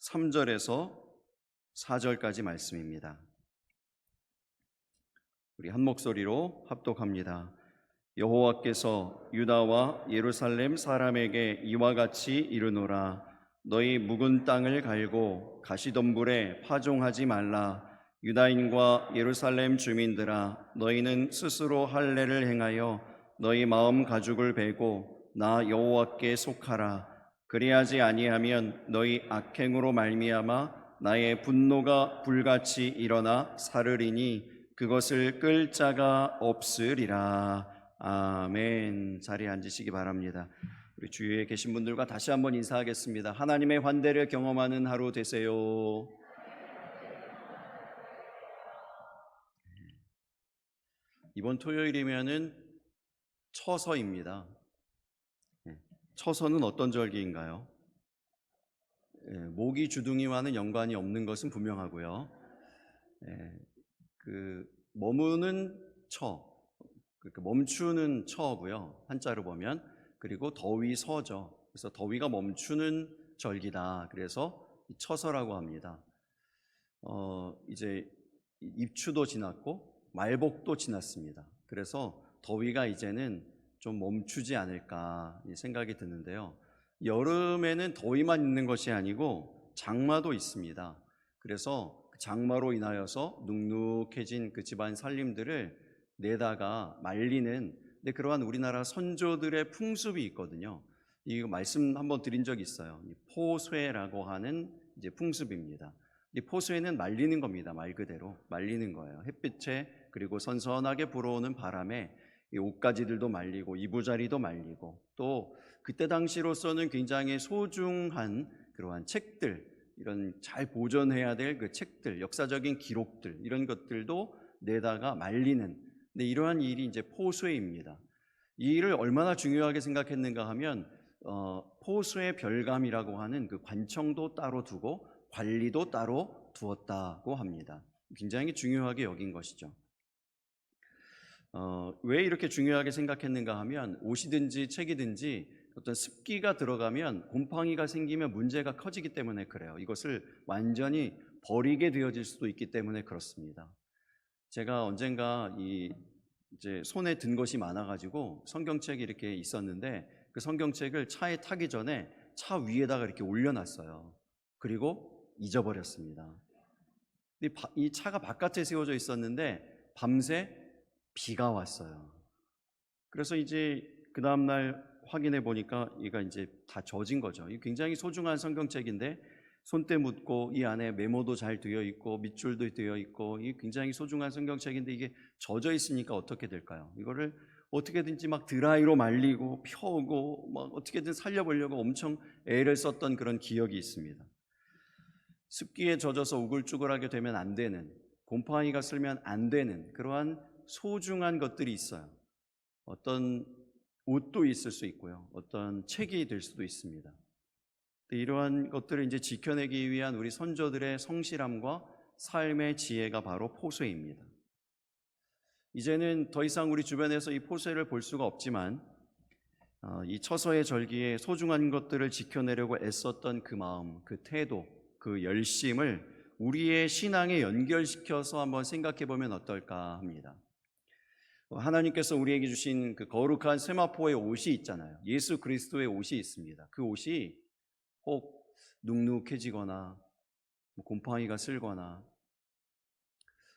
3절에서 4절까지 말씀입니다. 우리 한 목소리로 합독합니다. 여호와께서 유다와 예루살렘 사람에게 이와 같이 이르노라. 너희 묵은 땅을 갈고 가시덤불에 파종하지 말라. 유다인과 예루살렘 주민들아, 너희는 스스로 할례를 행하여 너희 마음 가죽을 베고 나 여호와께 속하라. 그리하지 아니하면 너희 악행으로 말미암아 나의 분노가 불같이 일어나 사르리니 그것을 끌 자가 없으리라. 아멘. 자리에 앉으시기 바랍니다. 우리 주위에 계신 분들과 다시 한번 인사하겠습니다. 하나님의 환대를 경험하는 하루 되세요. 이번 토요일이면은 처서입니다. 처서는 어떤 절기인가요? 모기 주둥이와는 연관이 없는 것은 분명하고요. 머무는 처, 그러니까 멈추는 처고요. 한자로 보면. 그리고 더위 서죠. 그래서 더위가 멈추는 절기다. 그래서 처서라고 합니다. 이제 입추도 지났고 말복도 지났습니다. 그래서 더위가 이제는 좀 멈추지 않을까 생각이 드는데요. 여름에는 더위만 있는 것이 아니고 장마도 있습니다. 그래서 장마로 인하여서 눅눅해진 그 집안 살림들을 내다가 말리는 그러한 우리나라 선조들의 풍습이 있거든요. 이거 말씀 한번 드린 적이 있어요. 포쇠라고 하는 이제 풍습입니다. 이 포쇠는 말리는 겁니다. 말 그대로 말리는 거예요. 햇빛에 그리고 선선하게 불어오는 바람에 이 옷가지들도 말리고 이부자리도 말리고 또 그때 당시로서는 굉장히 소중한 그러한 책들, 이런 잘 보존해야 될 그 책들, 역사적인 기록들 이런 것들도 내다가 말리는 이러한 일이 이제 포쇠입니다. 이 일을 얼마나 중요하게 생각했는가 하면 포쇠 별감이라고 하는 그 관청도 따로 두고 관리도 따로 두었다고 합니다. 굉장히 중요하게 여긴 것이죠. 왜 이렇게 중요하게 생각했는가 하면 옷이든지 책이든지 어떤 습기가 들어가면 곰팡이가 생기면 문제가 커지기 때문에 그래요. 이것을 완전히 버리게 되어질 수도 있기 때문에 그렇습니다. 제가 언젠가 이제 손에 든 것이 많아가지고 성경책이 이렇게 있었는데 그 성경책을 차에 타기 전에 차 위에다가 이렇게 올려놨어요. 그리고 잊어버렸습니다. 이 차가 바깥에 세워져 있었는데 밤새 비가 왔어요. 그래서 이제 그 다음날 확인해 보니까 이가 이제 다 젖은 거죠. 이 굉장히 소중한 성경책인데 손때 묻고 이 안에 메모도 잘 되어 있고 밑줄도 되어 있고 이 굉장히 소중한 성경책인데 이게 젖어 있으니까 어떻게 될까요? 이거를 어떻게든지 막 드라이로 말리고 펴고 막 어떻게든 살려보려고 엄청 애를 썼던 그런 기억이 있습니다. 습기에 젖어서 우글쭈글하게 되면 안 되는, 곰팡이가 쓸면 안 되는 그러한 소중한 것들이 있어요. 어떤 옷도 있을 수 있고요. 어떤 책이 될 수도 있습니다. 이러한 것들을 이제 지켜내기 위한 우리 선조들의 성실함과 삶의 지혜가 바로 포쇠입니다. 이제는 더 이상 우리 주변에서 이 포쇠를 볼 수가 없지만 이 처서의 절기에 소중한 것들을 지켜내려고 애썼던 그 마음, 그 태도, 그 열심을 우리의 신앙에 연결시켜서 한번 생각해 보면 어떨까 합니다. 하나님께서 우리에게 주신 그 거룩한 세마포의 옷이 있잖아요. 예수 그리스도의 옷이 있습니다. 그 옷이 혹 눅눅해지거나 곰팡이가 쓸거나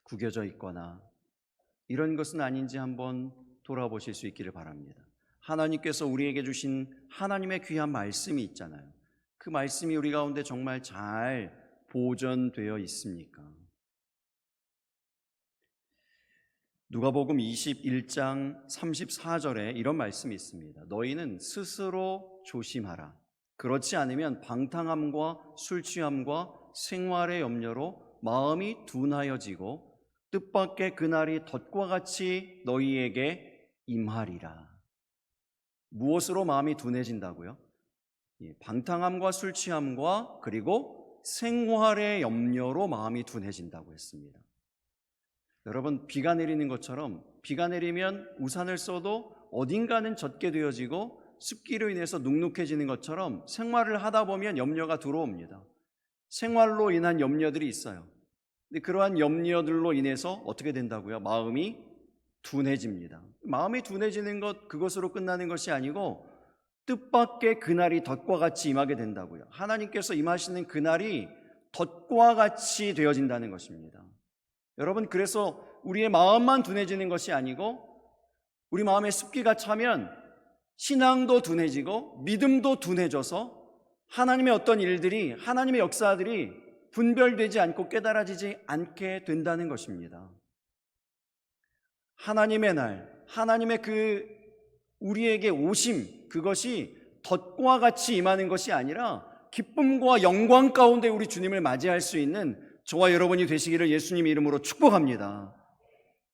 구겨져 있거나 이런 것은 아닌지 한번 돌아보실 수 있기를 바랍니다. 하나님께서 우리에게 주신 하나님의 귀한 말씀이 있잖아요. 그 말씀이 우리 가운데 정말 잘 보존되어 있습니까? 누가복음 21장 34절에 이런 말씀이 있습니다. 너희는 스스로 조심하라. 그렇지 않으면 방탕함과 술 취함과 생활의 염려로 마음이 둔하여지고 뜻밖의 그날이 덫과 같이 너희에게 임하리라. 무엇으로 마음이 둔해진다고요? 방탕함과 술 취함과 그리고 생활의 염려로 마음이 둔해진다고 했습니다. 여러분, 비가 내리는 것처럼 비가 내리면 우산을 써도 어딘가는 젖게 되어지고 습기로 인해서 눅눅해지는 것처럼 생활을 하다 보면 염려가 들어옵니다. 생활로 인한 염려들이 있어요. 근데 그러한 염려들로 인해서 어떻게 된다고요? 마음이 둔해집니다. 마음이 둔해지는 것, 그것으로 끝나는 것이 아니고 뜻밖의 그날이 덫과 같이 임하게 된다고요. 하나님께서 임하시는 그날이 덫과 같이 되어진다는 것입니다. 여러분, 그래서 우리의 마음만 둔해지는 것이 아니고 우리 마음에 습기가 차면 신앙도 둔해지고 믿음도 둔해져서 하나님의 어떤 일들이, 하나님의 역사들이 분별되지 않고 깨달아지지 않게 된다는 것입니다. 하나님의 날, 하나님의 그 우리에게 오심, 그것이 덫과 같이 임하는 것이 아니라 기쁨과 영광 가운데 우리 주님을 맞이할 수 있는 저와 여러분이 되시기를 예수님 이름으로 축복합니다.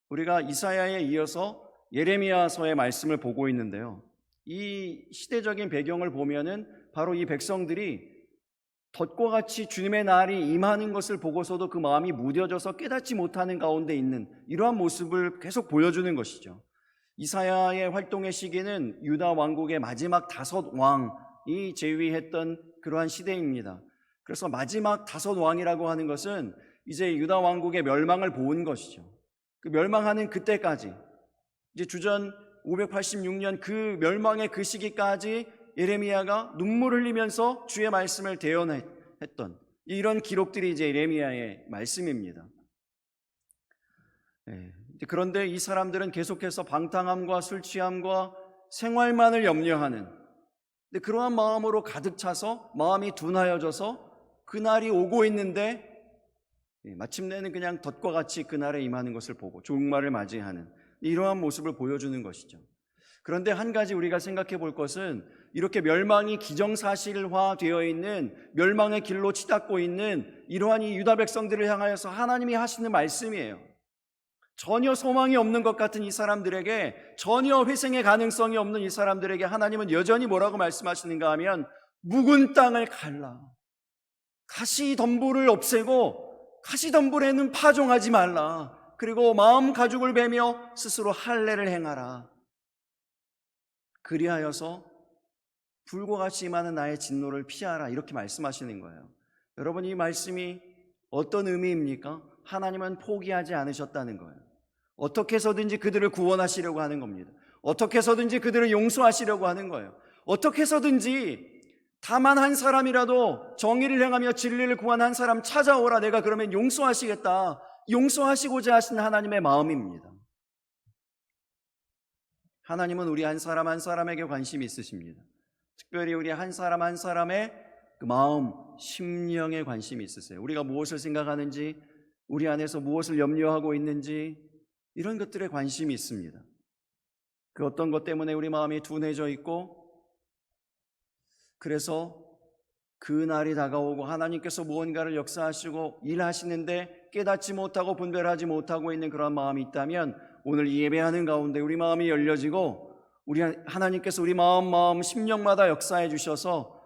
우리가 이사야에 이어서 예레미야서의 말씀을 보고 있는데요, 이 시대적인 배경을 보면은 바로 이 백성들이 덫과 같이 주님의 날이 임하는 것을 보고서도 그 마음이 무뎌져서 깨닫지 못하는 가운데 있는 이러한 모습을 계속 보여주는 것이죠. 이사야의 활동의 시기는 유다 왕국의 마지막 5 왕이 재위했던 그러한 시대입니다. 그래서 마지막 5 왕이라고 하는 것은 이제 유다 왕국의 멸망을 본 것이죠. 그 멸망하는 그때까지, 이제 주전 586년 그 멸망의 그 시기까지 예레미야가 눈물을 흘리면서 주의 말씀을 대언했던 이런 기록들이 이제 예레미야의 말씀입니다. 그런데 이 사람들은 계속해서 방탕함과 술 취함과 생활만을 염려하는, 그러한 마음으로 가득 차서 마음이 둔하여져서 그날이 오고 있는데 마침내는 그냥 덫과 같이 그날에 임하는 것을 보고 종말을 맞이하는 이러한 모습을 보여주는 것이죠. 그런데 한 가지 우리가 생각해 볼 것은 이렇게 멸망이 기정사실화 되어 있는, 멸망의 길로 치닫고 있는 이러한 이 유다 백성들을 향하여서 하나님이 하시는 말씀이에요. 전혀 소망이 없는 것 같은 이 사람들에게, 전혀 회생의 가능성이 없는 이 사람들에게 하나님은 여전히 뭐라고 말씀하시는가 하면 묵은 땅을 갈라, 가시덤불을 없애고 가시덤불에는 파종하지 말라, 그리고 마음 가죽을 베며 스스로 할례를 행하라, 그리하여서 불과 같이 임하는 나의 진노를 피하라, 이렇게 말씀하시는 거예요. 여러분, 이 말씀이 어떤 의미입니까? 하나님은 포기하지 않으셨다는 거예요. 어떻게 해서든지 그들을 구원하시려고 하는 겁니다. 어떻게 해서든지 그들을 용서하시려고 하는 거예요. 어떻게 해서든지 다만 한 사람이라도 정의를 행하며 진리를 구한 한 사람 찾아오라, 내가 그러면 용서하시겠다, 용서하시고자 하신 하나님의 마음입니다. 하나님은 우리 한 사람 한 사람에게 관심이 있으십니다. 특별히 우리 한 사람 한 사람의 그 마음, 심령에 관심이 있으세요. 우리가 무엇을 생각하는지, 우리 안에서 무엇을 염려하고 있는지, 이런 것들에 관심이 있습니다. 그 어떤 것 때문에 우리 마음이 둔해져 있고, 그래서 그 날이 다가오고 하나님께서 무언가를 역사하시고 일하시는데 깨닫지 못하고 분별하지 못하고 있는 그런 마음이 있다면, 오늘 이 예배하는 가운데 우리 마음이 열려지고 우리 하나님께서 우리 마음 심령마다 역사해 주셔서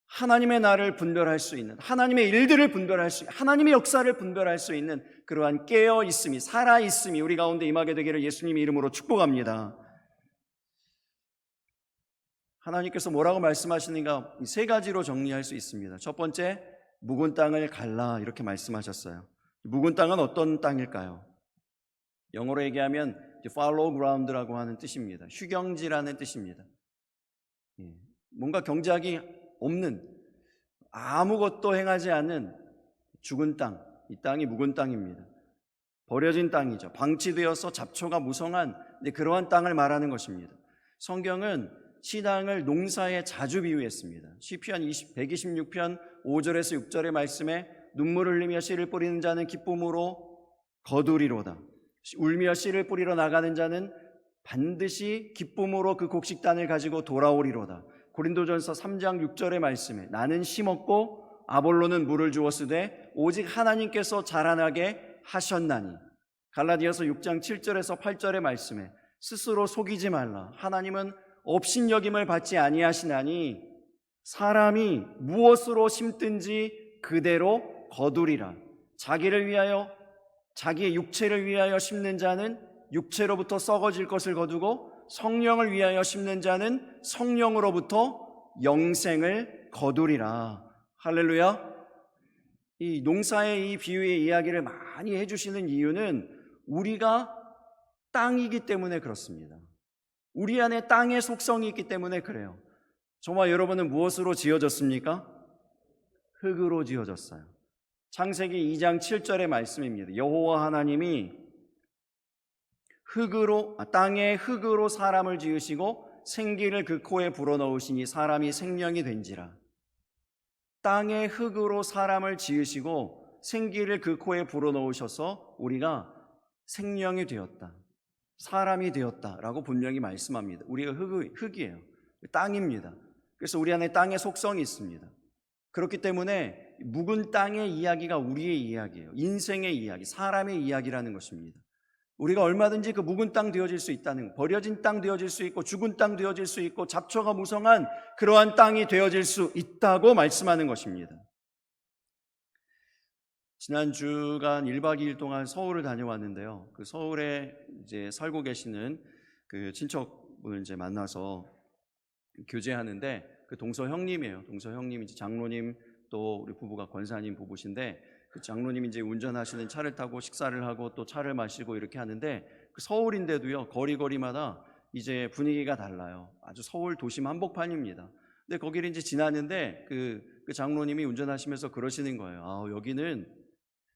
하나님의 날을 분별할 수 있는, 하나님의 일들을 분별할 수 있는, 하나님의 역사를 분별할 수 있는 그러한 깨어 있음이, 살아 있음이 우리 가운데 임하게 되기를 예수님의 이름으로 축복합니다. 하나님께서 뭐라고 말씀하시는가, 3가지로 정리할 수 있습니다. 첫 번째, 묵은 땅을 갈라, 이렇게 말씀하셨어요. 묵은 땅은 어떤 땅일까요? 영어로 얘기하면 fallow ground라고 하는 뜻입니다. 휴경지라는 뜻입니다. 뭔가 경작이 없는, 아무것도 행하지 않는 죽은 땅, 이 땅이 묵은 땅입니다. 버려진 땅이죠. 방치되어서 잡초가 무성한 그러한 땅을 말하는 것입니다. 성경은 시당을 농사에 자주 비유했습니다. 시편 126편 5절에서 6절의 말씀에 눈물을 흘리며 씨를 뿌리는 자는 기쁨으로 거두리로다, 울며 씨를 뿌리러 나가는 자는 반드시 기쁨으로 그 곡식단을 가지고 돌아오리로다. 고린도전서 3장 6절의 말씀에 나는 심었고 아볼로는 물을 주었으되 오직 하나님께서 자라나게 하셨나니. 갈라디아서 6장 7절에서 8절의 말씀에 스스로 속이지 말라, 하나님은 업신여김을 받지 아니하시나니 사람이 무엇으로 심든지 그대로 거두리라. 자기를 위하여, 자기의 육체를 위하여 심는 자는 육체로부터 썩어질 것을 거두고 성령을 위하여 심는 자는 성령으로부터 영생을 거두리라. 할렐루야. 이 농사의 이 비유의 이야기를 많이 해주시는 이유는 우리가 땅이기 때문에 그렇습니다. 우리 안에 땅의 속성이 있기 때문에 그래요. 저와 여러분은 무엇으로 지어졌습니까? 흙으로 지어졌어요. 창세기 2장 7절의 말씀입니다. 여호와 하나님이 땅의 흙으로 사람을 지으시고 생기를 그 코에 불어넣으시니 사람이 생명이 된지라. 땅의 흙으로 사람을 지으시고 생기를 그 코에 불어넣으셔서 우리가 생명이 되었다, 사람이 되었다라고 분명히 말씀합니다. 우리가 흙이에요. 땅입니다. 그래서 우리 안에 땅의 속성이 있습니다. 그렇기 때문에 묵은 땅의 이야기가 우리의 이야기예요. 인생의 이야기, 사람의 이야기라는 것입니다. 우리가 얼마든지 그 묵은 땅 되어질 수 있다는 것, 버려진 땅 되어질 수 있고 죽은 땅 되어질 수 있고 잡초가 무성한 그러한 땅이 되어질 수 있다고 말씀하는 것입니다. 지난 주간 1박 2일 동안 서울을 다녀왔는데요. 그 서울에 이제 살고 계시는 그 친척분을 이제 만나서 교제하는데 그 동서 형님이에요. 동서 형님, 이제 장로님, 또 우리 부부가 권사님 부부신데 그 장로님이 이제 운전하시는 차를 타고 식사를 하고 또 차를 마시고 이렇게 하는데 그 서울인데도요, 거리마다 이제 분위기가 달라요. 아주 서울 도심 한복판입니다. 근데 거기를 이제 지났는데 그 장로님이 운전하시면서 그러시는 거예요. 아, 여기는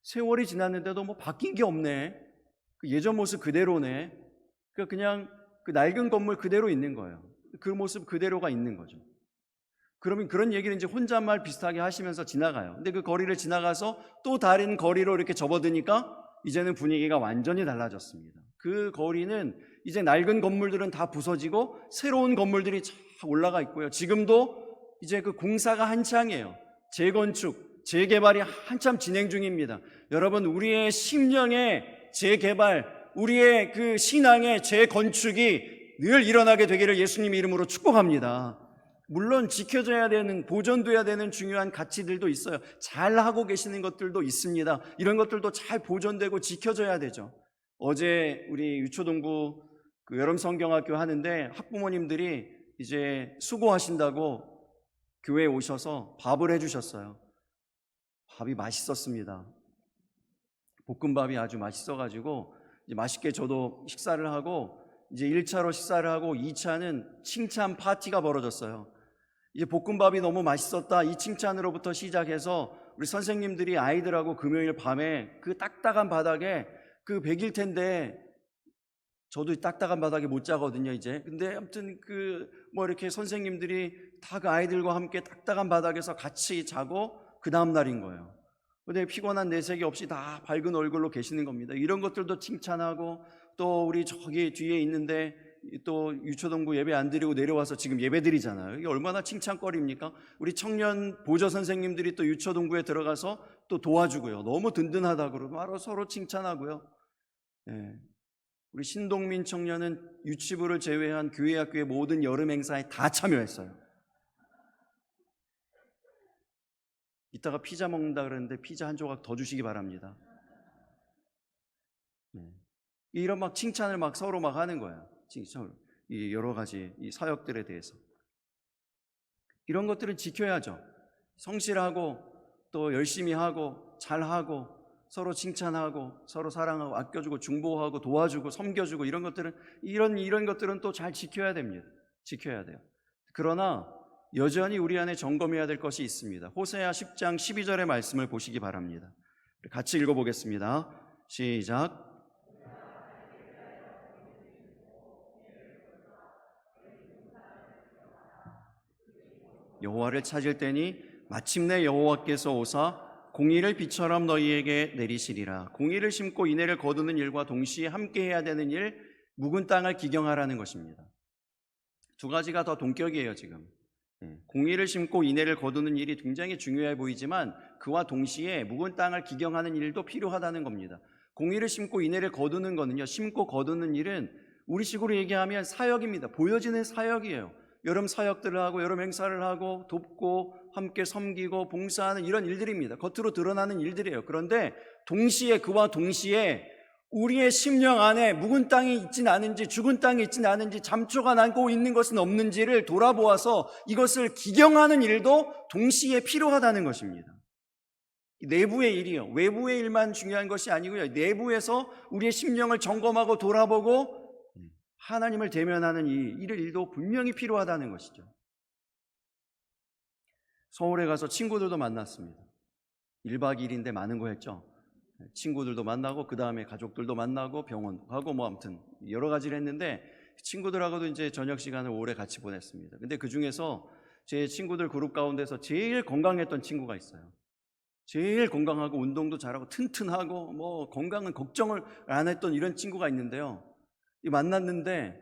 세월이 지났는데도 뭐 바뀐 게 없네. 그 예전 모습 그대로네. 그냥 그 낡은 건물 그대로 있는 거예요. 그 모습 그대로가 있는 거죠. 그러면 그런 얘기를 이제 혼잣말 비슷하게 하시면서 지나가요. 근데 그 거리를 지나가서 또 다른 거리로 이렇게 접어드니까 이제는 분위기가 완전히 달라졌습니다. 그 거리는 이제 낡은 건물들은 다 부서지고 새로운 건물들이 쫙 올라가 있고요. 지금도 이제 그 공사가 한창이에요. 재건축, 재개발이 한참 진행 중입니다. 여러분, 우리의 심령의 재개발, 우리의 그 신앙의 재건축이 늘 일어나게 되기를 예수님 이름으로 축복합니다. 물론 지켜져야 되는, 보존돼야 되는 중요한 가치들도 있어요. 잘 하고 계시는 것들도 있습니다. 이런 것들도 잘 보존되고 지켜져야 되죠. 어제 우리 유초동부 그 여름 성경학교 하는데 학부모님들이 이제 수고하신다고 교회에 오셔서 밥을 해주셨어요. 밥이 맛있었습니다. 볶음밥이 아주 맛있어가지고 이제 맛있게 저도 식사를 하고 이제 1차로 식사를 하고 2차는 칭찬 파티가 벌어졌어요. 이제 볶음밥이 너무 맛있었다, 이 칭찬으로부터 시작해서 우리 선생님들이 아이들하고 금요일 밤에 그 딱딱한 바닥에 그 100일 텐데 저도 딱딱한 바닥에 못 자거든요 이제. 근데 아무튼 뭐 이렇게 선생님들이 다 그 아이들과 함께 딱딱한 바닥에서 같이 자고 그 다음 날인 거예요. 근데 피곤한 내색이 없이 다 밝은 얼굴로 계시는 겁니다. 이런 것들도 칭찬하고, 또 우리 저기 뒤에 있는데 또 유초동부 예배 안 드리고 내려와서 지금 예배 드리잖아요. 이게 얼마나 칭찬거리입니까? 우리 청년 보조 선생님들이 또 유초동부에 들어가서 또 도와주고요. 너무 든든하다고 그러고 바로 서로 칭찬하고요. 예. 우리 신동민 청년은 유치부를 제외한 교회 학교의 모든 여름 행사에 다 참여했어요. 이따가 피자 먹는다 그러는데 피자 한 조각 더 주시기 바랍니다. 네. 이런 막 칭찬을 막 서로 막 하는 거예요. 이 여러 가지 이 사역들에 대해서 이런 것들은 지켜야죠. 성실하고 또 열심히 하고 잘하고 서로 칭찬하고 서로 사랑하고 아껴주고 중보하고 도와주고 섬겨주고 이런 것들은 또 잘 지켜야 됩니다. 지켜야 돼요. 그러나 여전히 우리 안에 점검해야 될 것이 있습니다. 호세아 10장 12절의 말씀을 보시기 바랍니다. 같이 읽어보겠습니다. 시작. 여호와를 찾을 때니 마침내 여호와께서 오사 공의를 비처럼 너희에게 내리시리라. 공의를 심고 인애를 거두는 일과 동시에 함께 해야 되는 일, 묵은 땅을 기경하라는 것입니다. 두 가지가 더 동격이에요 지금. 공의를 심고 인애를 거두는 일이 굉장히 중요해 보이지만 그와 동시에 묵은 땅을 기경하는 일도 필요하다는 겁니다. 공의를 심고 인애를 거두는 거는요, 심고 거두는 일은 우리식으로 얘기하면 사역입니다. 보여지는 사역이에요. 여름 사역들을 하고 여름 행사를 하고 돕고 함께 섬기고 봉사하는 이런 일들입니다. 겉으로 드러나는 일들이에요. 그런데 그와 동시에 우리의 심령 안에 묵은 땅이 있진 않은지 죽은 땅이 있진 않은지 잠초가 나고 있는 것은 없는지를 돌아보아서 이것을 기경하는 일도 동시에 필요하다는 것입니다. 내부의 일이요. 외부의 일만 중요한 것이 아니고요. 내부에서 우리의 심령을 점검하고 돌아보고 하나님을 대면하는 이 일도 분명히 필요하다는 것이죠. 서울에 가서 친구들도 만났습니다. 1박 2일인데 많은 거 했죠. 친구들도 만나고 그 다음에 가족들도 만나고 병원 가고 뭐 아무튼 여러 가지를 했는데 친구들하고도 이제 저녁 시간을 오래 같이 보냈습니다. 근데 그 중에서 제 친구들 그룹 가운데서 제일 건강했던 친구가 있어요. 제일 건강하고 운동도 잘하고 튼튼하고 뭐 건강은 걱정을 안 했던 이런 친구가 있는데요. 만났는데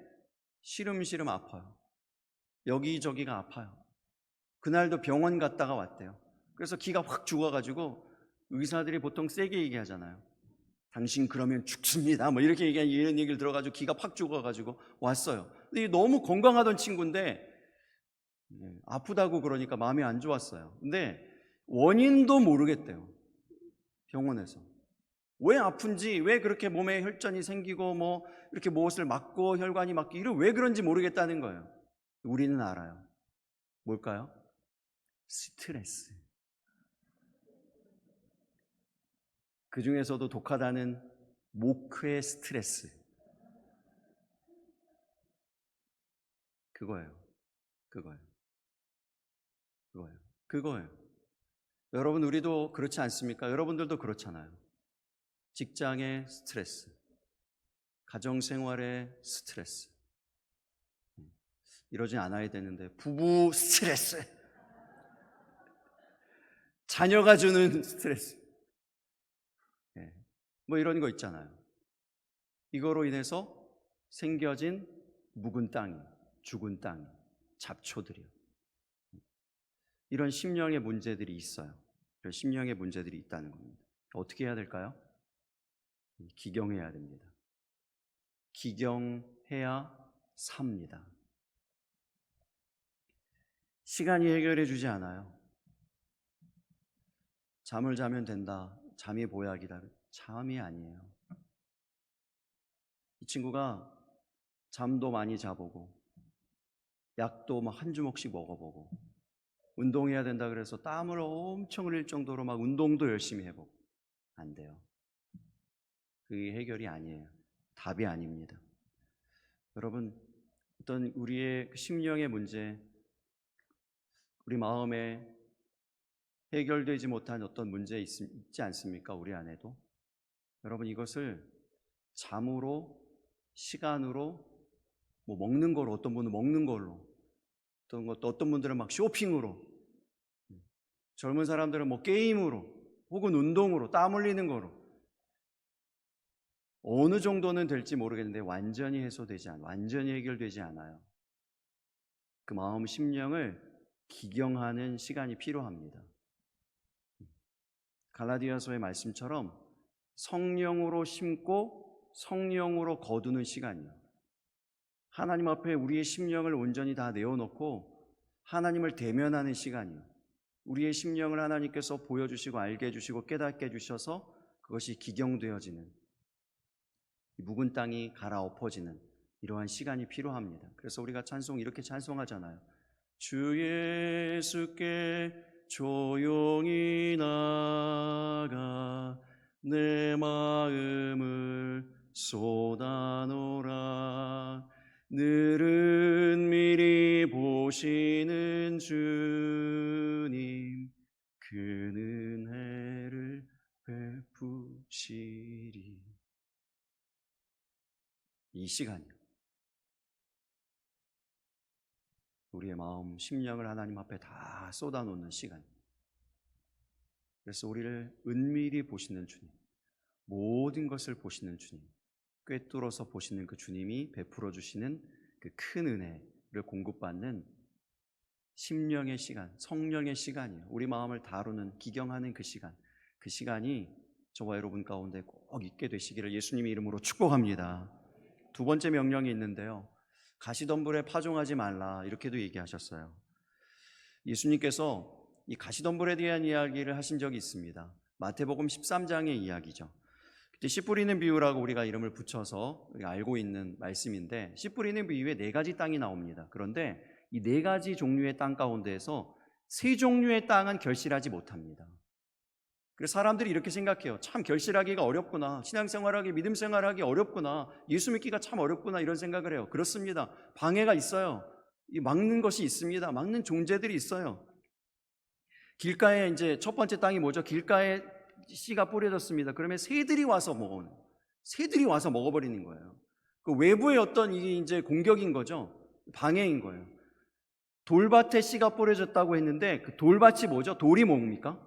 시름시름 아파요. 여기저기가 아파요. 그날도 병원 갔다가 왔대요. 그래서 기가 확 죽어가지고 의사들이 보통 세게 얘기하잖아요. 당신 그러면 죽습니다. 뭐 이렇게 얘기한 이런 얘기를 들어가지고 기가 확 죽어가지고 왔어요. 근데 너무 건강하던 친구인데 아프다고 그러니까 마음이 안 좋았어요. 근데 원인도 모르겠대요. 병원에서. 왜 아픈지, 왜 그렇게 몸에 혈전이 생기고 뭐 이렇게 무엇을 맞고 혈관이 막고 왜 그런지 모르겠다는 거예요. 우리는 알아요. 뭘까요? 스트레스. 그 중에서도 독하다는 모크의 스트레스. 그거예요. 여러분, 우리도 그렇지 않습니까? 여러분들도 그렇잖아요. 직장의 스트레스, 가정생활의 스트레스. 이러지 않아야 되는데 부부 스트레스, 자녀가 주는 스트레스, 뭐 이런 거 있잖아요. 이거로 인해서 생겨진 묵은 땅이, 죽은 땅이, 잡초들이요. 이런 심령의 문제들이 있어요. 이런 심령의 문제들이 있다는 겁니다. 어떻게 해야 될까요? 기경해야 됩니다. 기경해야 삽니다. 시간이 해결해 주지 않아요. 잠을 자면 된다. 잠이 보약이다. 잠이 아니에요. 이 친구가 잠도 많이 자보고 약도 막 한 주먹씩 먹어보고 운동해야 된다 그래서 땀을 엄청 흘릴 정도로 막 운동도 열심히 해보고 안 돼요. 그게 해결이 아니에요. 답이 아닙니다. 여러분, 어떤 우리의 심령의 문제, 우리 마음에 해결되지 못한 어떤 문제 있지 않습니까? 우리 안에도. 여러분, 이것을 잠으로, 시간으로, 뭐 먹는 걸로, 어떤 분은 먹는 걸로, 어떤 분들은 막 쇼핑으로, 젊은 사람들은 뭐 게임으로, 혹은 운동으로, 땀 흘리는 거로, 어느 정도는 될지 모르겠는데 완전히 완전히 해결되지 않아요. 그 마음 심령을 기경하는 시간이 필요합니다. 갈라디아서의 말씀처럼 성령으로 심고 성령으로 거두는 시간이요. 하나님 앞에 우리의 심령을 온전히 다 내어놓고 하나님을 대면하는 시간이요. 우리의 심령을 하나님께서 보여주시고 알게 해주시고 깨닫게 해주셔서 그것이 기경되어지는, 묵은 땅이 갈아엎어지는 이러한 시간이 필요합니다. 그래서 우리가 찬송 이렇게 찬송하잖아요. 주 예수께 조용히 나가 내 마음을 쏟아놓으라. 늘은 미리 보시는 주님 그 은혜를 베푸시리. 이 시간이요. 우리의 마음, 심령을 하나님 앞에 다 쏟아놓는 시간. 그래서 우리를 은밀히 보시는 주님, 모든 것을 보시는 주님, 꿰뚫어서 보시는 그 주님이 베풀어 주시는 그 큰 은혜를 공급받는 심령의 시간, 성령의 시간이에요. 우리 마음을 다루는, 기경하는 그 시간이 저와 여러분 가운데 꼭 있게 되시기를 예수님의 이름으로 축복합니다. 두 번째 명령이 있는데요. 가시덤불에 파종하지 말라, 이렇게도 얘기하셨어요. 예수님께서 이 가시덤불에 대한 이야기를 하신 적이 있습니다. 마태복음 13장의 이야기죠. 그때 씨 뿌리는 비유라고 우리가 이름을 붙여서 우리가 알고 있는 말씀인데, 씨 뿌리는 비유에 4가지 땅이 나옵니다. 그런데 이 4가지 종류의 땅 가운데에서 3종류의 땅은 결실하지 못합니다. 그래서 사람들이 이렇게 생각해요. 참 결실하기가 어렵구나. 신앙생활하기, 믿음생활하기 어렵구나. 예수 믿기가 참 어렵구나. 이런 생각을 해요. 그렇습니다. 방해가 있어요. 막는 것이 있습니다. 막는 존재들이 있어요. 길가에 이제 첫 번째 땅이 뭐죠? 길가에 씨가 뿌려졌습니다. 그러면 새들이 와서 먹어버리는 거예요. 그 외부의 어떤 이제 공격인 거죠. 방해인 거예요. 돌밭에 씨가 뿌려졌다고 했는데 그 돌밭이 뭐죠? 돌이 뭡니까?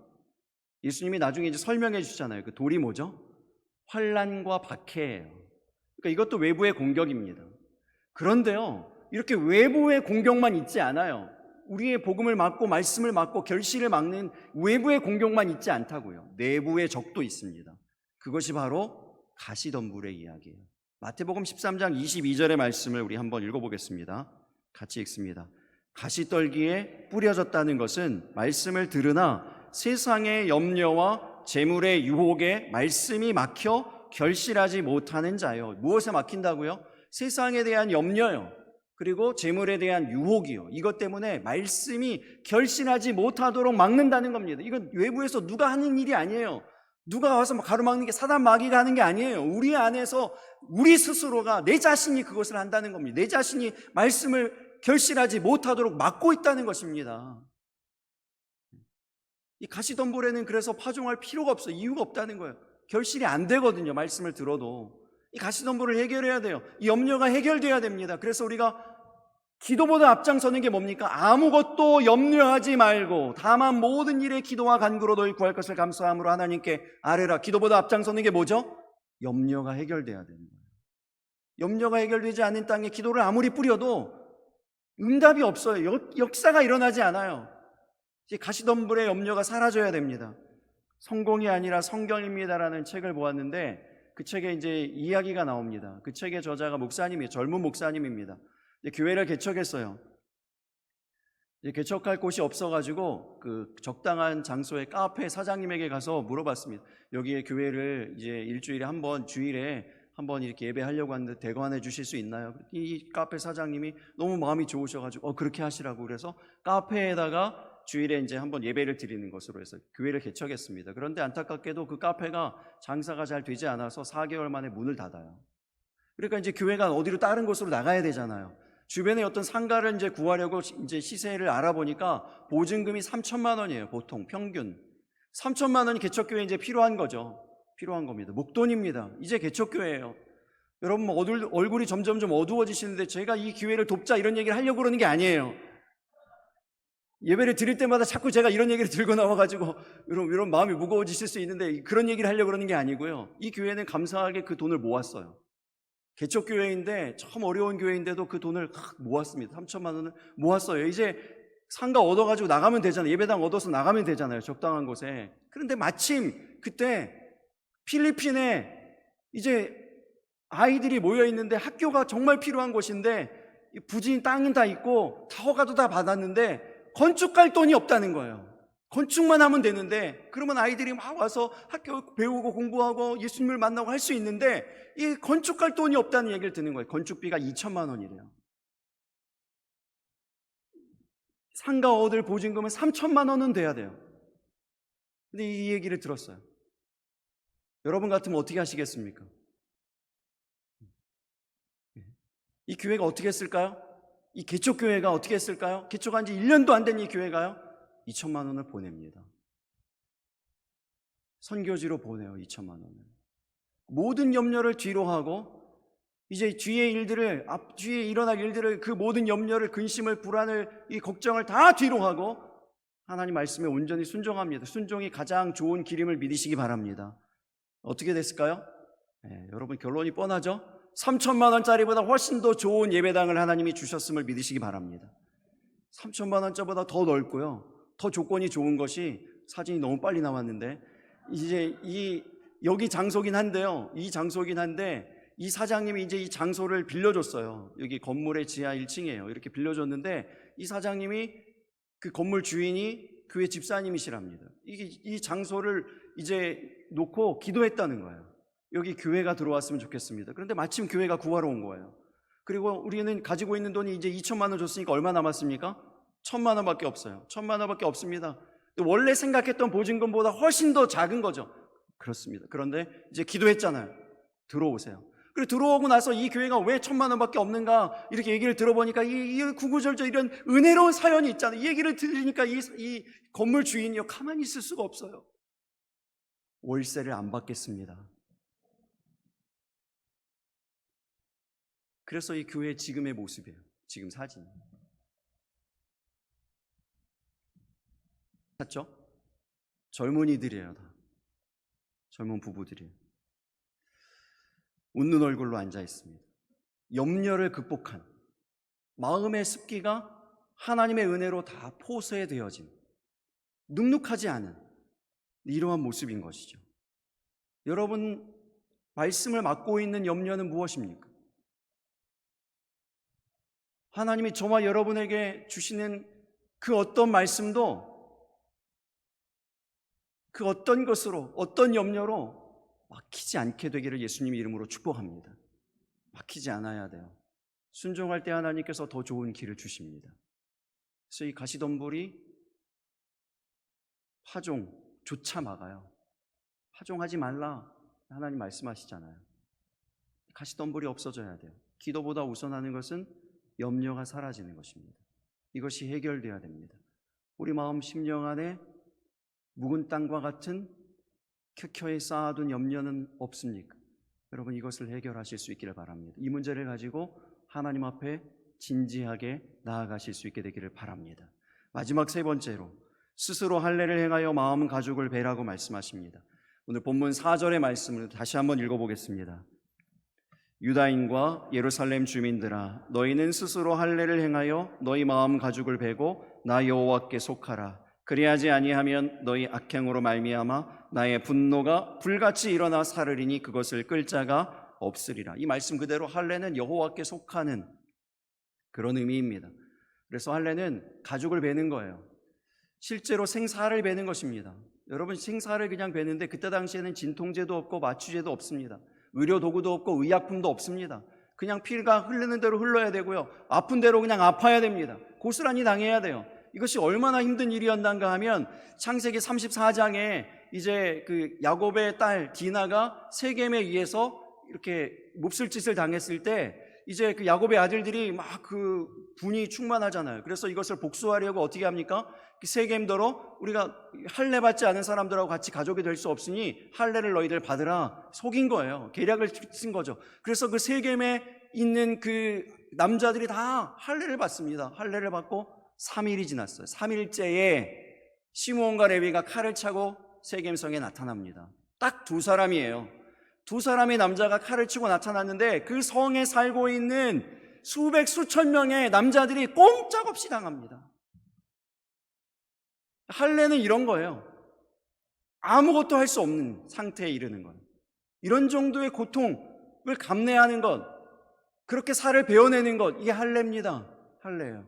예수님이 나중에 이제 설명해 주시잖아요. 그 돌이 뭐죠? 환난과 박해예요. 그러니까 이것도 외부의 공격입니다. 그런데요, 이렇게 외부의 공격만 있지 않아요. 우리의 복음을 막고 말씀을 막고 결실을 막는 외부의 공격만 있지 않다고요. 내부의 적도 있습니다. 그것이 바로 가시덤불의 이야기예요. 마태복음 13장 22절의 말씀을 우리 한번 읽어보겠습니다. 같이 읽습니다. 가시떨기에 뿌려졌다는 것은 말씀을 들으나 세상의 염려와 재물의 유혹에 말씀이 막혀 결실하지 못하는 자요. 무엇에 막힌다고요? 세상에 대한 염려요. 그리고 재물에 대한 유혹이요. 이것 때문에 말씀이 결실하지 못하도록 막는다는 겁니다. 이건 외부에서 누가 하는 일이 아니에요. 누가 와서 가로막는 게 사단 마귀가 하는 게 아니에요. 우리 안에서 우리 스스로가 내 자신이 그것을 한다는 겁니다. 내 자신이 말씀을 결실하지 못하도록 막고 있다는 것입니다. 이 가시덤불에는 그래서 파종할 필요가 없어요. 이유가 없다는 거예요. 결실이 안 되거든요. 말씀을 들어도. 이 가시덤불을 해결해야 돼요. 이 염려가 해결돼야 됩니다. 그래서 우리가 기도보다 앞장서는 게 뭡니까? 아무것도 염려하지 말고 다만 모든 일에 기도와 간구로 너희 구할 것을 감사함으로 하나님께 아뢰라. 기도보다 앞장서는 게 뭐죠? 염려가 해결돼야 되는 거예요. 염려가 해결되지 않는 땅에 기도를 아무리 뿌려도 응답이 없어요. 역사가 일어나지 않아요. 가시덤불의 염려가 사라져야 됩니다. 성공이 아니라 성경입니다라는 책을 보았는데 그 책에 이제 이야기가 나옵니다. 그 책의 저자가 목사님이에요. 젊은 목사님입니다. 교회를 개척했어요. 개척할 곳이 없어가지고 그 적당한 장소의 카페 사장님에게 가서 물어봤습니다. 여기에 교회를 이제 일주일에 한 번, 주일에 한 번 이렇게 예배하려고 하는데 대관해 주실 수 있나요? 이 카페 사장님이 너무 마음이 좋으셔가지고 그렇게 하시라고 그래서 카페에다가 주일에 이제 한번 예배를 드리는 것으로 해서 교회를 개척했습니다. 그런데 안타깝게도 그 카페가 장사가 잘 되지 않아서 4개월 만에 문을 닫아요. 그러니까 이제 교회가 어디로 다른 곳으로 나가야 되잖아요. 주변에 어떤 상가를 이제 구하려고 이제 시세를 알아보니까 보증금이 3천만 원이에요. 보통 평균 3천만 원이 개척교회에 이제 필요한 거죠. 필요한 겁니다. 목돈입니다. 이제 개척교회예요. 여러분 얼굴이 점점 어두워지시는데 제가 이 기회를 돕자 이런 얘기를 하려고 그러는 게 아니에요. 예배를 드릴 때마다 자꾸 제가 이런 얘기를 들고 나와가지고 이런 마음이 무거워지실 수 있는데 그런 얘기를 하려고 그러는 게 아니고요. 이 교회는 감사하게 그 돈을 모았어요. 개척교회인데 참 어려운 교회인데도 그 돈을 모았습니다. 3천만 원을 모았어요. 이제 상가 얻어가지고 나가면 되잖아요. 예배당 얻어서 나가면 되잖아요. 적당한 곳에. 그런데 마침 그때 필리핀에 이제 아이들이 모여있는데 학교가 정말 필요한 곳인데 부진 땅은 다 있고 다 허가도 다 받았는데 건축할 돈이 없다는 거예요. 건축만 하면 되는데 그러면 아이들이 막 와서 학교 배우고 공부하고 예수님을 만나고 할 수 있는데 이 건축할 돈이 없다는 얘기를 듣는 거예요. 건축비가 2천만 원이래요. 상가 얻을 보증금은 3천만 원은 돼야 돼요. 근데 이 얘기를 들었어요. 여러분 같으면 어떻게 하시겠습니까? 이 교회가 어떻게 했을까요? 이 개척교회가 어떻게 했을까요? 개척한 지 1년도 안 된 이 교회가요 2천만 원을 보냅니다. 선교지로 보내요. 2천만 원을. 모든 염려를 뒤로 하고 이제 뒤에 일어날 일들을 그 모든 염려를 근심을 불안을 이 걱정을 다 뒤로 하고 하나님 말씀에 온전히 순종합니다. 순종이 가장 좋은 길임을 믿으시기 바랍니다. 어떻게 됐을까요? 여러분 결론이 뻔하죠? 3천만 원짜리보다 훨씬 더 좋은 예배당을 하나님이 주셨음을 믿으시기 바랍니다. 3천만 원짜리보다 더 넓고요. 더 조건이 좋은 것이 사진이 너무 빨리 나왔는데 이제 여기 장소긴 한데요. 이 장소긴 한데 이 사장님이 이제 이 장소를 빌려줬어요. 여기 건물의 지하 1층이에요. 이렇게 빌려줬는데 이 사장님이 그 건물 주인이 교회 집사님이시랍니다. 이 장소를 이제 놓고 기도했다는 거예요. 여기 교회가 들어왔으면 좋겠습니다. 그런데 마침 교회가 구하러 온 거예요. 그리고 우리는 가지고 있는 돈이 이제 2천만 원 줬으니까 얼마 남았습니까? 1,000만 원밖에 없어요. 1,000만 원밖에 없습니다. 원래 생각했던 보증금보다 훨씬 더 작은 거죠. 그렇습니다. 그런데 이제 기도했잖아요. 들어오세요. 그리고 들어오고 나서 이 교회가 왜 1,000만 원밖에 없는가 이렇게 얘기를 들어보니까 이 구구절절 이런 은혜로운 사연이 있잖아요. 이 얘기를 들으니까 이 건물 주인이요 가만히 있을 수가 없어요. 월세를 안 받겠습니다. 그래서 이 교회 지금의 모습이에요. 지금 사진. 봤죠? 젊은이들이에요. 다. 젊은 부부들이에요. 웃는 얼굴로 앉아 있습니다. 염려를 극복한 마음의 습기가 하나님의 은혜로 다 포쇄되어진 눅눅하지 않은 이러한 모습인 것이죠. 여러분, 말씀을 맡고 있는 염려는 무엇입니까? 하나님이 저와 여러분에게 주시는 그 어떤 말씀도 그 어떤 것으로, 어떤 염려로 막히지 않게 되기를 예수님 이름으로 축복합니다. 막히지 않아야 돼요. 순종할 때 하나님께서 더 좋은 길을 주십니다. 그래서 이 가시덤불이 파종조차 막아요. 파종하지 말라 하나님 말씀하시잖아요. 가시덤불이 없어져야 돼요. 기도보다 우선하는 것은 염려가 사라지는 것입니다. 이것이 해결돼야 됩니다. 우리 마음 심령 안에 묵은 땅과 같은 켜켜이 쌓아둔 염려는 없습니까? 여러분, 이것을 해결하실 수 있기를 바랍니다. 이 문제를 가지고 하나님 앞에 진지하게 나아가실 수 있게 되기를 바랍니다. 마지막 세 번째로 스스로 할례를 행하여 마음 가죽을 베라고 말씀하십니다. 오늘 본문 4절의 말씀을 다시 한번 읽어보겠습니다. 유다인과 예루살렘 주민들아, 너희는 스스로 할례를 행하여 너희 마음 가죽을 베고 나 여호와께 속하라. 그리하지 아니하면 너희 악행으로 말미암아 나의 분노가 불같이 일어나 사르리니 그것을 끌 자가 없으리라. 이 말씀 그대로 할례는 여호와께 속하는 그런 의미입니다. 그래서 할례는 가죽을 베는 거예요. 실제로 생사를 베는 것입니다. 여러분, 생사를 그냥 베는데 그때 당시에는 진통제도 없고 마취제도 없습니다. 의료 도구도 없고 의약품도 없습니다. 그냥 피가 흐르는 대로 흘러야 되고요, 아픈 대로 그냥 아파야 됩니다. 고스란히 당해야 돼요. 이것이 얼마나 힘든 일이었는가 하면 창세기 34장에 이제 그 야곱의 딸 디나가 세겜에 의해서 이렇게 몹쓸 짓을 당했을 때 이제 그 야곱의 아들들이 막 그 분이 충만하잖아요. 그래서 이것을 복수하려고 어떻게 합니까? 세겜더러 우리가 할례 받지 않은 사람들하고 같이 가족이 될 수 없으니 할례를 너희들 받으라 속인 거예요. 계략을 쓴 거죠. 그래서 그 세겜에 있는 그 남자들이 다 할례를 받습니다. 할례를 받고 3일이 지났어요. 3일째에 시므온과 레위가 칼을 차고 세겜성에 나타납니다. 딱 두 사람이에요. 두 사람의 남자가 칼을 치고 나타났는데 그 성에 살고 있는 수백 수천 명의 남자들이 꼼짝없이 당합니다. 할례는 이런 거예요. 아무것도 할 수 없는 상태에 이르는 것, 이런 정도의 고통을 감내하는 것, 그렇게 살을 베어내는 것, 이게 할례입니다. 할례예요.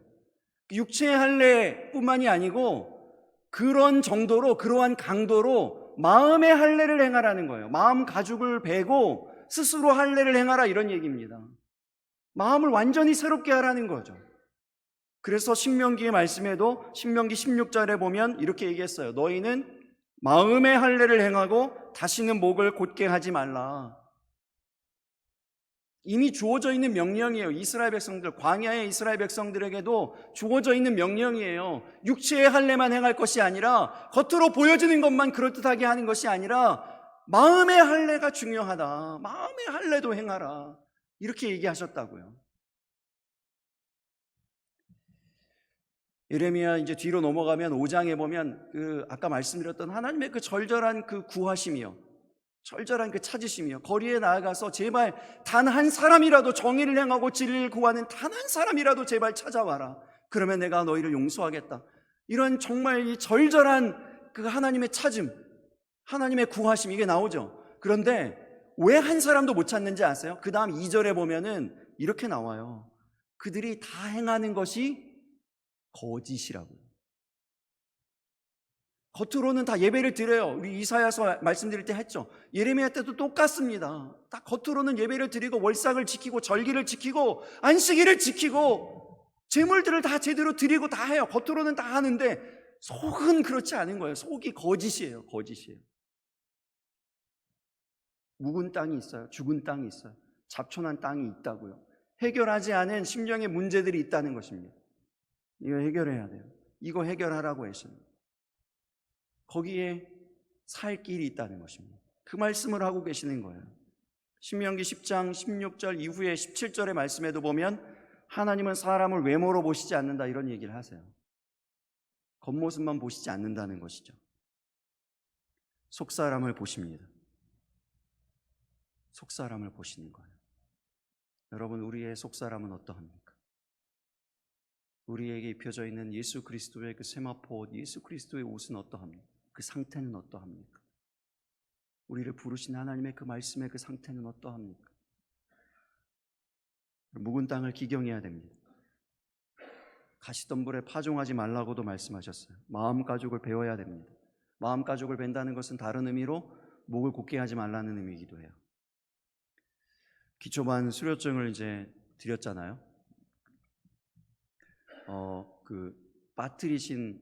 육체의 할례뿐만이 아니고 그런 정도로, 그러한 강도로 마음의 할례를 행하라는 거예요. 마음 가죽을 베고 스스로 할례를 행하라, 이런 얘기입니다. 마음을 완전히 새롭게 하라는 거죠. 그래서 신명기의 말씀에도 신명기 16절에 보면 이렇게 얘기했어요. 너희는 마음의 할례를 행하고 다시는 목을 곧게 하지 말라. 이미 주어져 있는 명령이에요. 이스라엘 백성들, 광야의 이스라엘 백성들에게도 주어져 있는 명령이에요. 육체의 할례만 행할 것이 아니라, 겉으로 보여지는 것만 그럴듯하게 하는 것이 아니라 마음의 할례가 중요하다. 마음의 할례도 행하라, 이렇게 얘기하셨다고요. 예레미야 이제 뒤로 넘어가면 5장에 보면 그 아까 말씀드렸던 하나님의 그 절절한 그 구하심이요, 절절한 그 찾으심이요, 거리에 나아가서 제발 단 한 사람이라도 정의를 행하고 진리를 구하는 단 한 사람이라도 제발 찾아와라. 그러면 내가 너희를 용서하겠다. 이런 정말 이 절절한 그 하나님의 찾음, 하나님의 구하심, 이게 나오죠. 그런데 왜 한 사람도 못 찾는지 아세요? 그 다음 2절에 보면은 이렇게 나와요. 그들이 다 행하는 것이 거짓이라고요. 겉으로는 다 예배를 드려요. 우리 이사야서 말씀드릴 때 했죠. 예레미야 때도 똑같습니다. 딱 겉으로는 예배를 드리고 월삭을 지키고 절기를 지키고 안식일을 지키고 제물들을 다 제대로 드리고 다 해요. 겉으로는 다 하는데 속은 그렇지 않은 거예요. 속이 거짓이에요. 거짓이에요. 묵은 땅이 있어요. 죽은 땅이 있어요. 잡초난 땅이 있다고요. 해결하지 않은 심령의 문제들이 있다는 것입니다. 이거 해결해야 돼요. 이거 해결하라고 했습니다. 거기에 살 길이 있다는 것입니다. 그 말씀을 하고 계시는 거예요. 신명기 10장 16절 이후에 17절의 말씀에도 보면 하나님은 사람을 외모로 보시지 않는다 이런 얘기를 하세요. 겉모습만 보시지 않는다는 것이죠. 속사람을 보십니다. 속사람을 보시는 거예요. 여러분, 우리의 속사람은 어떠합니까? 우리에게 입혀져 있는 예수 그리스도의 그 세마포 옷, 예수 그리스도의 옷은 어떠합니까? 그 상태는 어떠합니까? 우리를 부르신 하나님의 그 말씀의 그 상태는 어떠합니까? 묵은 땅을 기경해야 됩니다. 가시덤불에 파종하지 말라고도 말씀하셨어요. 마음가죽을 베어야 됩니다. 마음가죽을 벤다는 것은 다른 의미로 목을 곧게 하지 말라는 의미이기도 해요. 기초반 수료증을 이제 드렸잖아요. 빠뜨리신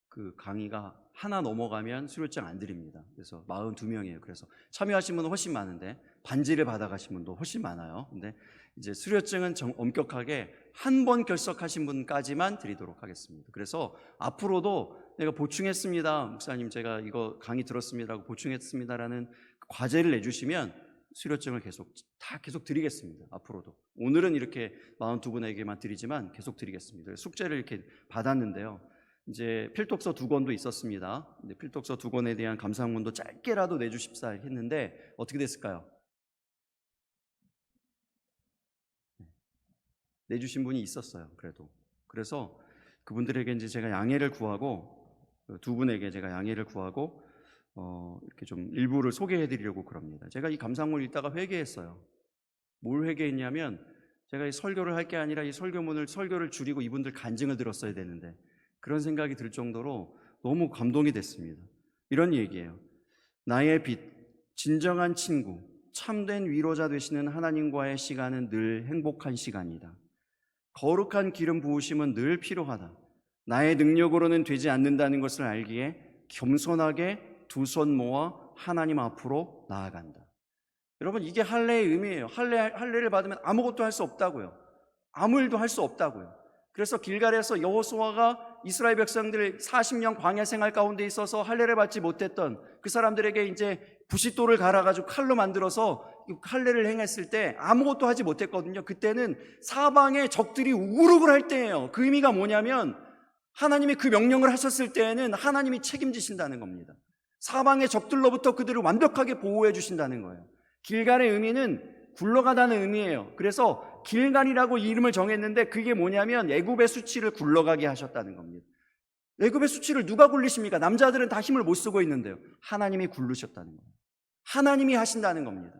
그 강의가 하나 넘어가면 수료증 안 드립니다. 그래서 42명이에요. 그래서 참여하신 분은 훨씬 많은데 반지를 받아가신 분도 훨씬 많아요. 근데 이제 수료증은 엄격하게 한 번 결석하신 분까지만 드리도록 하겠습니다. 그래서 앞으로도 내가 보충했습니다, 목사님 제가 이거 강의 들었습니다라고 보충했습니다라는 과제를 내주시면 수료증을 계속 드리겠습니다. 앞으로도. 오늘은 이렇게 42분에게만 드리지만 계속 드리겠습니다. 숙제를 이렇게 받았는데요. 이제 필독서 2권도 있었습니다. 근데 필독서 2권에 대한 감상문도 짧게라도 내주십사 했는데 어떻게 됐을까요? 내주신 분이 있었어요. 그래서 그분들에게 이제 제가 양해를 구하고, 두 분에게 제가 양해를 구하고 이렇게 좀 일부를 소개해드리려고 그럽니다. 제가 이 감상문 읽다가 회개했어요. 뭘 회개했냐면, 제가 이 설교를 할 게 아니라 이 설교를 줄이고 이분들 간증을 들었어야 되는데, 그런 생각이 들 정도로 너무 감동이 됐습니다. 이런 얘기예요. 나의 빛, 진정한 친구, 참된 위로자 되시는 하나님과의 시간은 늘 행복한 시간이다. 거룩한 기름 부으심은 늘 필요하다. 나의 능력으로는 되지 않는다는 것을 알기에 겸손하게 두 손 모아 하나님 앞으로 나아간다. 여러분, 이게 할례의 의미예요. 할례를 받으면 아무것도 할 수 없다고요. 아무 일도 할 수 없다고요. 그래서 길갈에서 여호수아가 이스라엘 백성들 40년 광야 생활 가운데 있어서 할례를 받지 못했던 그 사람들에게 이제 부싯돌을 갈아가지고 칼로 만들어서 할례를 행했을 때 아무것도 하지 못했거든요. 그때는 사방의 적들이 우르르 할 때예요. 그 의미가 뭐냐면, 하나님이 그 명령을 하셨을 때에는 하나님이 책임지신다는 겁니다. 사방의 적들로부터 그들을 완벽하게 보호해 주신다는 거예요. 길갈의 의미는 굴러가다는 의미예요. 그래서 길갈이라고 이름을 정했는데, 그게 뭐냐면 애굽의 수치를 굴러가게 하셨다는 겁니다. 애굽의 수치를 누가 굴리십니까? 남자들은 다 힘을 못 쓰고 있는데요. 하나님이 굴르셨다는 거예요. 하나님이 하신다는 겁니다.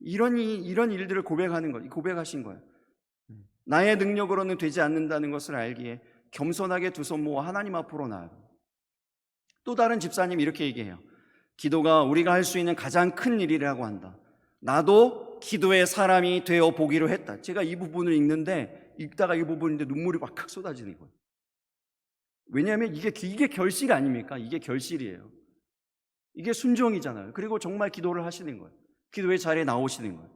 이런 일들을 고백하신 거예요. 나의 능력으로는 되지 않는다는 것을 알기에 겸손하게 두 손 모아 하나님 앞으로 나아가. 또 다른 집사님 이렇게 얘기해요. 기도가 우리가 할 수 있는 가장 큰 일이라고 한다. 나도 기도의 사람이 되어 보기로 했다. 제가 이 부분을 읽다가 이 부분인데 눈물이 막 쏟아지는 거예요. 왜냐하면 이게 결실 아닙니까? 이게 결실이에요. 이게 순종이잖아요. 그리고 정말 기도를 하시는 거예요. 기도의 자리에 나오시는 거예요.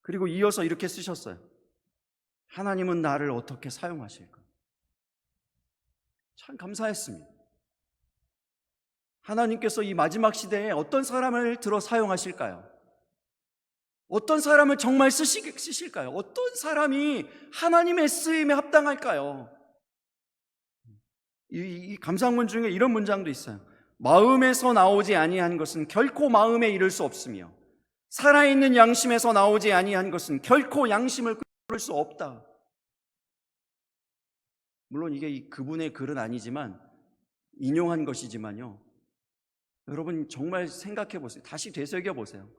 그리고 이어서 이렇게 쓰셨어요. 하나님은 나를 어떻게 사용하실까? 참 감사했습니다. 하나님께서 이 마지막 시대에 어떤 사람을 들어 사용하실까요? 어떤 사람을 정말 쓰실까요? 어떤 사람이 하나님의 쓰임에 합당할까요? 이 감상문 중에 이런 문장도 있어요. 마음에서 나오지 아니한 것은 결코 마음에 이를 수 없으며, 살아있는 양심에서 나오지 아니한 것은 결코 양심을 끌을 수 없다. 물론 이게 그분의 글은 아니지만 인용한 것이지만요, 여러분 정말 생각해 보세요. 다시 되새겨 보세요.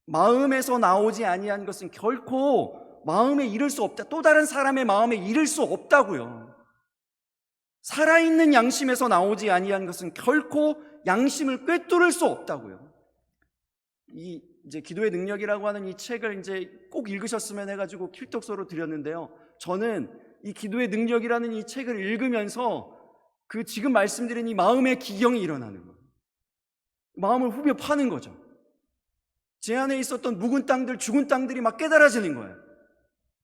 마음에서 나오지 아니한 것은 결코 마음에 이를 수 없다. 또 다른 사람의 마음에 이를 수 없다고요. 살아있는 양심에서 나오지 아니한 것은 결코 양심을 꿰뚫을 수 없다고요. 이제 기도의 능력이라고 하는 이 책을 이제 꼭 읽으셨으면 해가지고 필독서로 드렸는데요. 저는 이 기도의 능력이라는 이 책을 읽으면서 그 지금 말씀드린 이 마음의 기경이 일어나는 거예요. 마음을 후벼 파는 거죠. 제 안에 있었던 묵은 땅들, 죽은 땅들이 막 깨달아지는 거예요.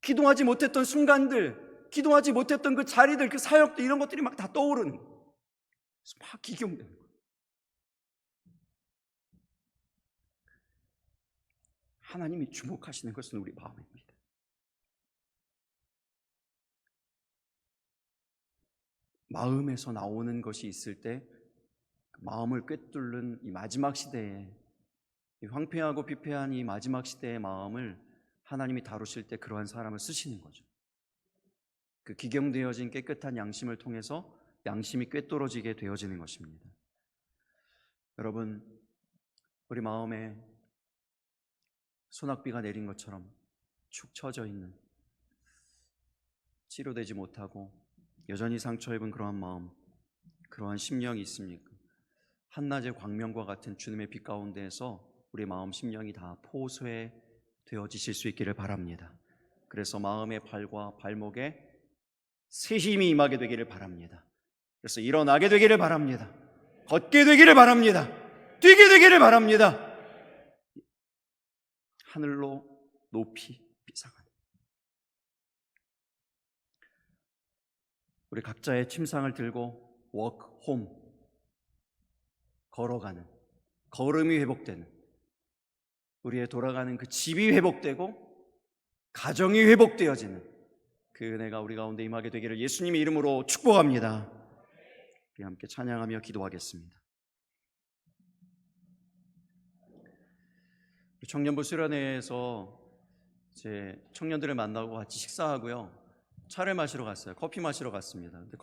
기도하지 못했던 순간들, 기도하지 못했던 그 자리들, 그 사역들, 이런 것들이 막 다 떠오르는 거예요. 막 기경되는 거예요. 하나님이 주목하시는 것은 우리 마음입니다. 마음에서 나오는 것이 있을 때 마음을 꿰뚫는 이 마지막 시대에, 이 황폐하고 피폐한 이 마지막 시대의 마음을 하나님이 다루실 때 그러한 사람을 쓰시는 거죠. 그 기경되어진 깨끗한 양심을 통해서 양심이 꿰뚫어지게 되어지는 것입니다. 여러분, 우리 마음에 소낙비가 내린 것처럼 축 처져 있는, 치료되지 못하고 여전히 상처 입은 그러한 마음, 그러한 심령이 있습니까? 한낮의 광명과 같은 주님의 빛 가운데에서 우리 마음 심령이 다 포쇄 되어지실 수 있기를 바랍니다. 그래서 마음의 발과 발목에 새 힘이 임하게 되기를 바랍니다. 그래서 일어나게 되기를 바랍니다. 걷게 되기를 바랍니다. 뛰게 되기를 바랍니다. 하늘로 높이 빗상하는, 우리 각자의 침상을 들고 walk home, 걸어가는, 걸음이 회복되는, 우리의 돌아가는 그 집이 회복되고 가정이 회복되어지는 그 은혜가 우리 가운데 임하게 되기를 예수님의 이름으로 축복합니다. 우리 함께 찬양하며 기도하겠습니다. 청년부 수련회에서 제 청년들을 만나고 같이 식사하고요, 차를 마시러 갔어요. 커피 마시러 갔습니다. 근데